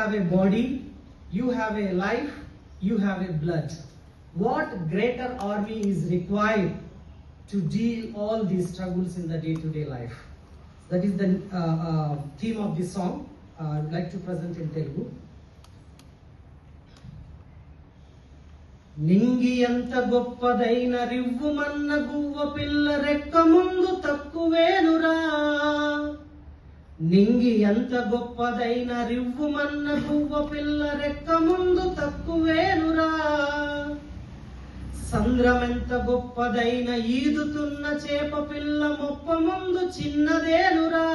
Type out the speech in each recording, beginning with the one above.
have a body, you have a life, you have a blood. What greater army is required to deal all these struggles in the day-to-day life? That is the theme of this song. I would like to present in Telugu. నింగి ఎంత గొప్పదైన రివ్వుమన్న గువ్వ పిల్ల రెక్క ముందు తక్కువేనురా. నింగి ఎంత గొప్పదైన రివ్వుమన్న గువ్వ పిల్ల రెక్క ముందు తక్కువేనురా. సంద్రమెంత గొప్పదైన ఈదుతున్న చేప పిల్ల మొప్ప ముందు చిన్నదేనురా.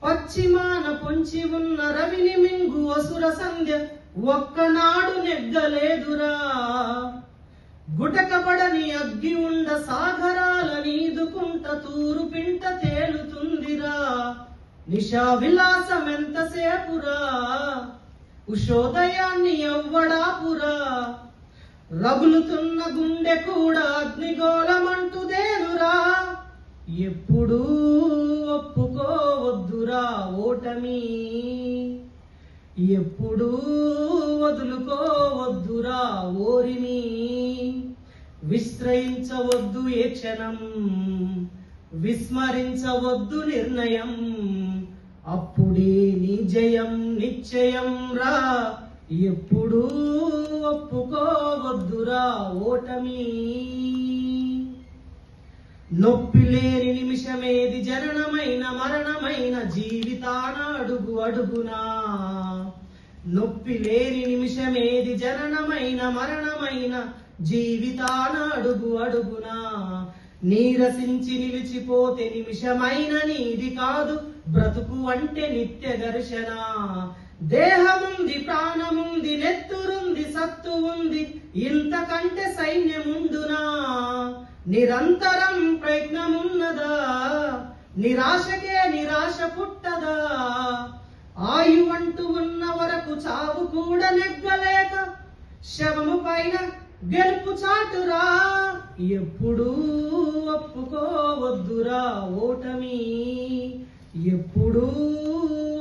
పశ్చిమాన పొంచి ఉన్న రవిని మింగు అసుర సంధ్య ఒక్కనాడు నెగ్గలేదురా. గుటకబడని అగ్గి ఉండ సాగరాల నీదుకుంట తూరు పింట తేలుతుందిరా. నిశా విలాసమెంతసేపురా, ఉషోదయాన్ని ఎవ్వడాపురా. రగులుతున్న గుండె కూడా అగ్నిగోళమంటుదేనురా. ఎప్పుడూ ఒప్పుకోవద్దురా ఓటమి, ఎప్పుడూ వదులుకోవద్దురా ఓరిమి. విశ్రయించవద్దు ఏ క్షణం, విస్మరించవద్దు నిర్ణయం. అప్పుడే నీ జయం నిశ్చయం రా. ఎప్పుడూ ఒప్పుకోవద్దురా ఓటమి. నొప్పి లేని నిమిషమేది జననమైన మరణమైన జీవితాన అడుగు అడుగునా. నొప్పి లేని నిమిషమేది జననమైన మరణమైన జీవితాన అడుగు అడుగునా. నీరసించి నిలిచిపోతే నిమిషమైన నీది కాదు, బ్రతుకు అంటే నిత్య ఘర్షణ. దేహముంది, ప్రాణముంది, నెత్తురుంది, సత్తు ఉంది, ఇంతకంటే సైన్యముండునా. నిరంతరం ప్రయత్నమున్నదా, నిరాశకే నిరాశ పుట్టదా. ఆయువంటూ ఉన్న వరకు చావు కూడా నెగ్గలేక శవము పైన గెలుపు చాటురా. ఎప్పుడూ ఒప్పుకోవద్దురా ఓటమి, ఎప్పుడూ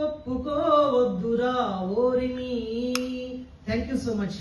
ఒప్పుకోవద్దురా ఓరిమి. Thank you so much.